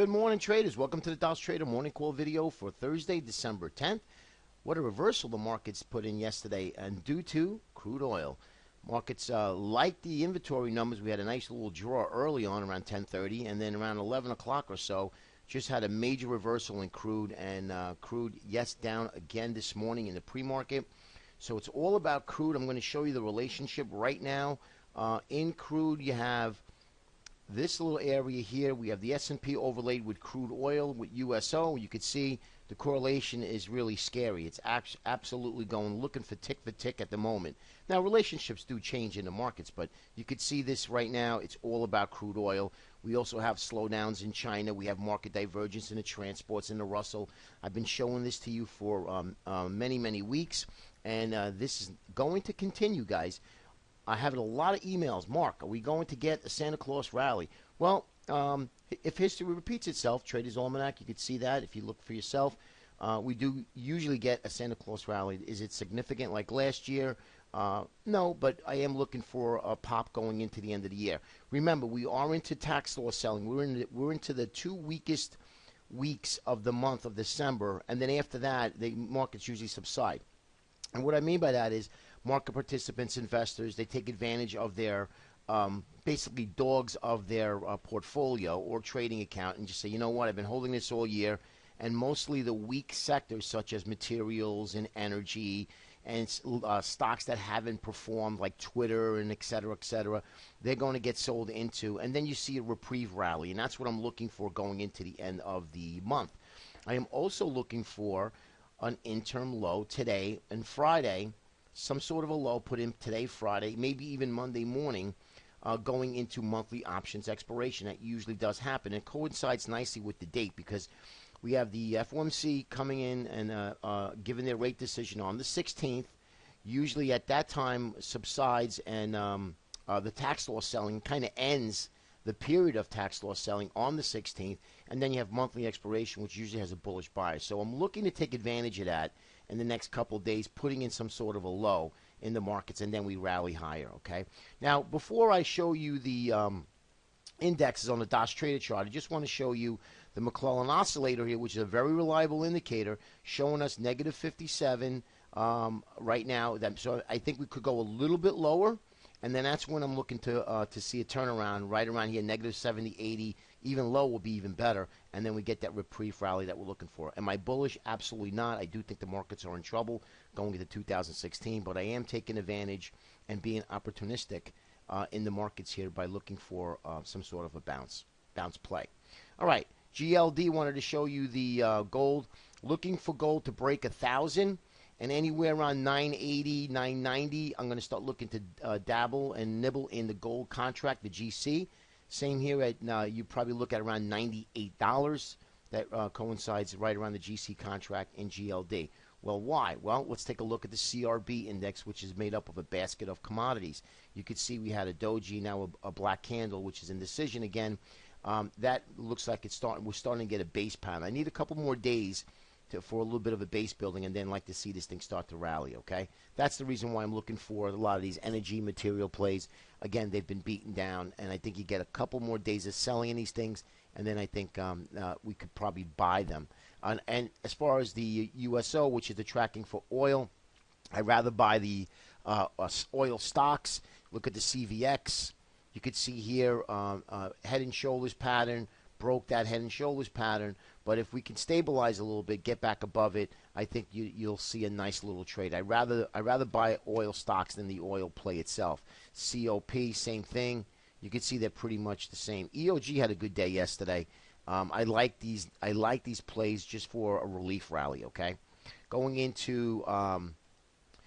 Good morning, traders. Welcome to the Dow Trader Morning Call video for Thursday, December 10th. What a reversal the markets put in yesterday, and due to crude oil. Markets like the inventory numbers. We had a nice little draw early on around 10:30, and then around 11 o'clock or so, just had a major reversal in crude, and crude, yes, down again this morning in the pre-market. So it's all about crude. I'm going to show you the relationship right now. In crude, you have this little area here. We have the S&P overlaid with crude oil with USO. You can see the correlation is really scary. It's absolutely going looking for tick at the moment. Now, relationships do change in the markets, but you could see this right now. It's all about crude oil. We also have slowdowns in China. We have market divergence in the transports in the Russell. I've been showing this to you for many weeks, and this is going to continue, guys. I have a lot of emails. Mark, are we going to get a Santa Claus rally? Well, if history repeats itself, Traders Almanac, you could see that if you look for yourself. We do usually get a Santa Claus rally. Is it significant like last year? No, but I am looking for a pop going into the end of the year. Remember, we are into tax law selling. We're into the two weakest weeks of the month of December, and then after that, the markets usually subside. And what I mean by that is market participants, investors, they take advantage of their basically dogs of their portfolio or trading account and just say, you know what, I've been holding this all year, and mostly the weak sectors such as materials and energy and stocks that haven't performed like Twitter and et cetera, they're going to get sold into, and then you see a reprieve rally, and that's what I'm looking for going into the end of the month. I am also looking for an interim low today and Friday, some sort of a low put in today, Friday, maybe even Monday morning, going into monthly options expiration. That usually does happen. It coincides nicely with the date because we have the FOMC coming in and giving their rate decision on the 16th. Usually at that time subsides, and the tax law selling kind of ends the period of tax law selling on the 16th, and then you have monthly expiration, which usually has a bullish bias. So I'm looking to take advantage of that in the next couple of days, putting in some sort of a low in the markets, and then we rally higher, okay? Now, before I show you the indexes on the Dow Trader chart, I just want to show you the McClellan Oscillator here, which is a very reliable indicator, showing us negative 57 right now. So I think we could go a little bit lower, and then that's when I'm looking to see a turnaround right around here, negative 70, 80, even low will be even better, and then we get that reprieve rally that we're looking for. Am I bullish? Absolutely not. I do think the markets are in trouble going into 2016, but I am taking advantage and being opportunistic in the markets here by looking for some sort of a bounce play. All right, GLD wanted to show you the gold. Looking for gold to break 1,000. And anywhere around 980, 990, I'm going to start looking to dabble and nibble in the gold contract, the GC. Same here at you probably look at around $98. That coincides right around the GC contract in GLD. Well, why? Well, let's take a look at the CRB index, which is made up of a basket of commodities. You could see we had a doji, now a black candle, which is indecision again. That looks like we're starting to get a base pattern. I need a couple more days for a little bit of a base building, and then like to see this thing start to rally, okay? That's the reason why I'm looking for a lot of these energy material plays. Again, they've been beaten down, and I think you get a couple more days of selling in these things, and then I think we could probably buy them. And as far as the USO, which is the tracking for oil, I'd rather buy the oil stocks. Look at the CVX. You could see here head and shoulders pattern, broke that head and shoulders pattern, but if we can stabilize a little bit, get back above it, I think you'll see a nice little trade. I'd rather buy oil stocks than the oil play itself. COP, same thing. You can see they're pretty much the same. EOG had a good day yesterday. I like these plays just for a relief rally, okay? Going into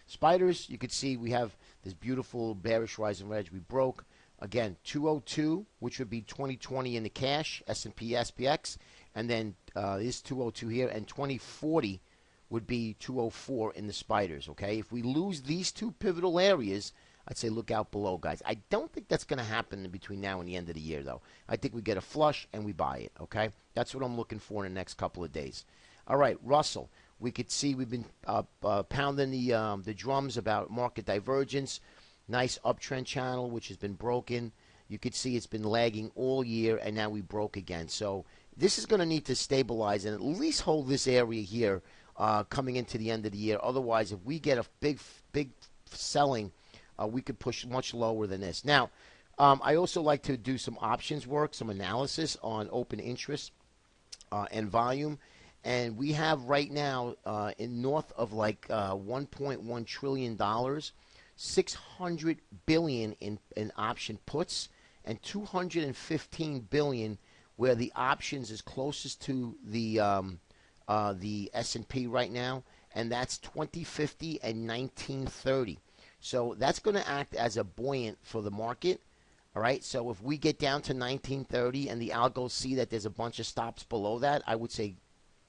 spiders, you can see we have this beautiful bearish rising wedge we broke. Again, 202, which would be 2020 in the cash, S&P, SPX, and then this 202 here, and 2040 would be 204 in the spiders, okay? If we lose these two pivotal areas, I'd say look out below, guys. I don't think that's going to happen in between now and the end of the year, though. I think we get a flush and we buy it, okay? That's what I'm looking for in the next couple of days. All right, Russell. We could see we've been pounding the drums about market divergence. Nice uptrend channel, which has been broken. You could see it's been lagging all year, and now we broke again. So this is going to need to stabilize and at least hold this area here coming into the end of the year. Otherwise, if we get a big selling, we could push much lower than this. Now, I also like to do some options work, some analysis on open interest and volume. And we have right now in north of like $1.1 trillion, $600 billion in option puts, and $215 billion where the options is closest to the S&P right now, and that's 2050 and 1930. So that's going to act as a buoyant for the market. All right, so if we get down to 1930 and the algos see that there's a bunch of stops below that, I would say,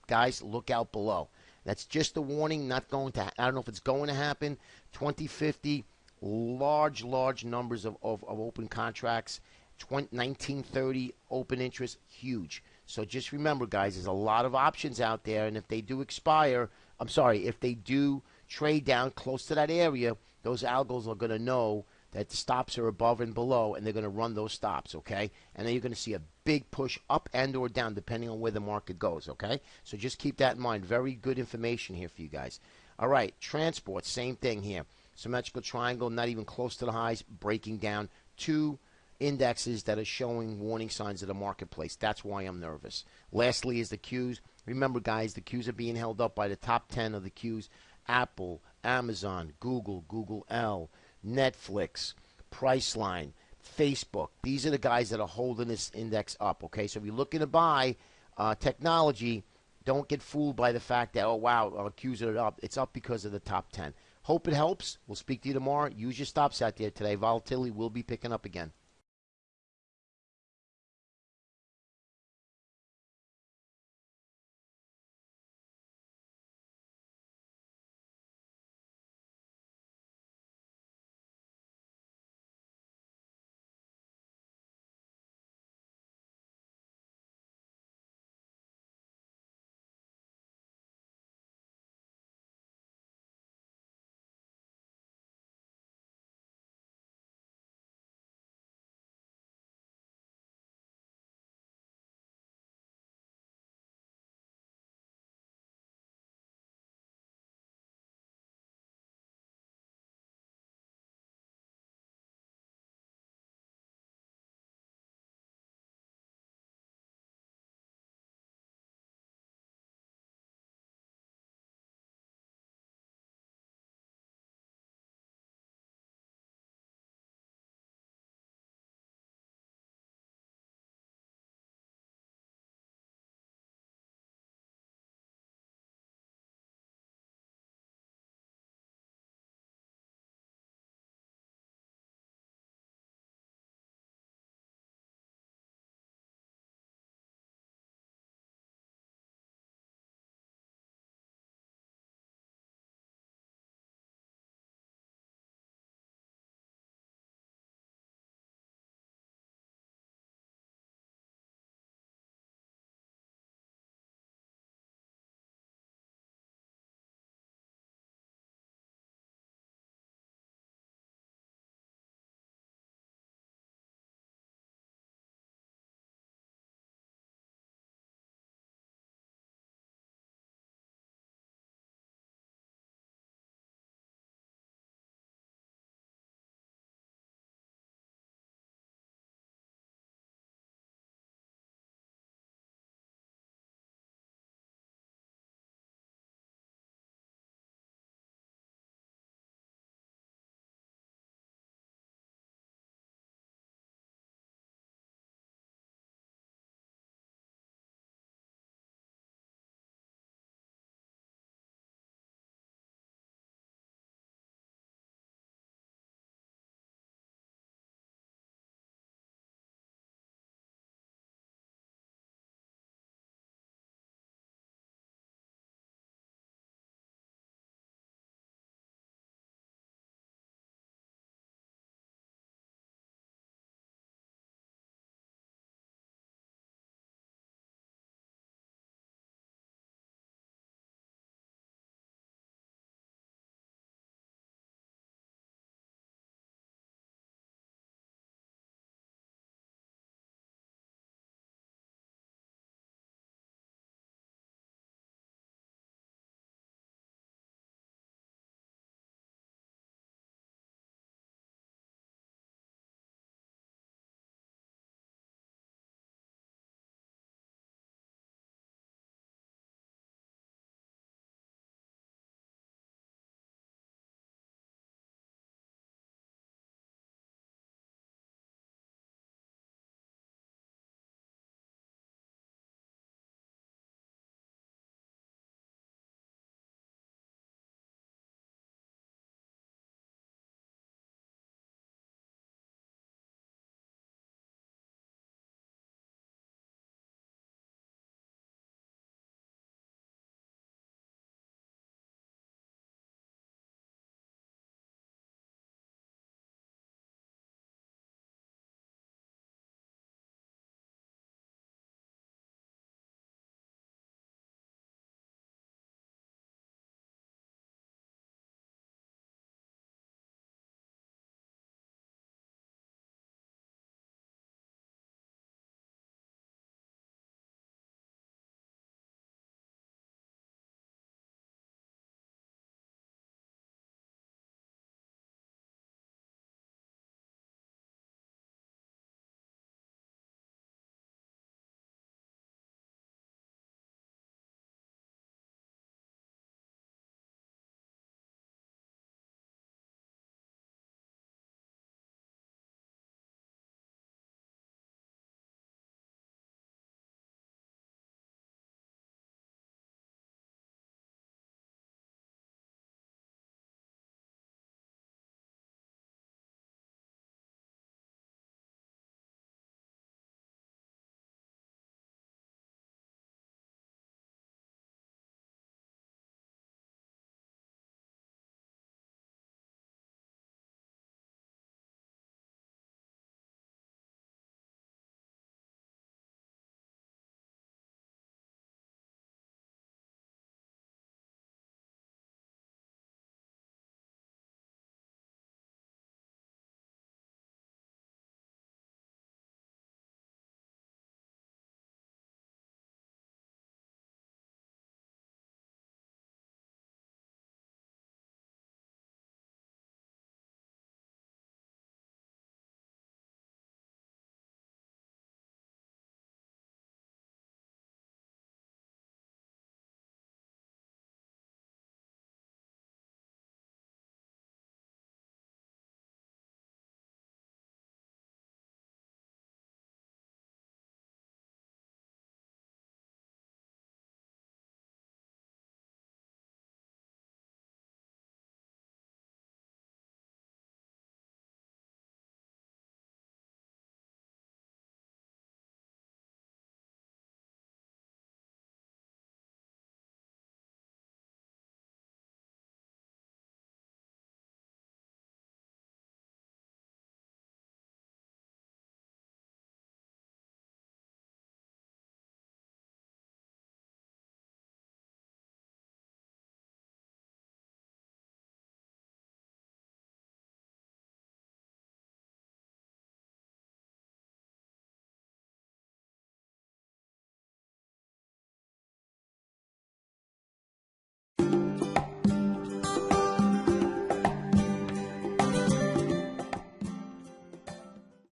guys, look out below. That's just a warning, not going to, I don't know if it's going to happen. 2050, large numbers of open contracts. 1930, open interest, huge. So just remember, guys, there's a lot of options out there, and if they do expire, if they do trade down close to that area, those algos are going to know that the stops are above and below, and they're going to run those stops, okay? And then you're going to see a big push up and or down depending on where the market goes, okay? So just keep that in mind. Very good information here for you guys. All right, transport, same thing here. Symmetrical triangle, not even close to the highs, breaking down. Two indexes that are showing warning signs of the marketplace. That's why I'm nervous. Lastly is the Qs. Remember, guys, the Qs are being held up by the top 10 of the Qs. Apple, Amazon, Google L, Netflix, Priceline, Facebook. These are the guys that are holding this index up, okay? So if you're looking to buy technology, don't get fooled by the fact that, oh, wow, Qs are up. It's up because of the top 10. Hope it helps. We'll speak to you tomorrow. Use your stops out there today. Volatility will be picking up again.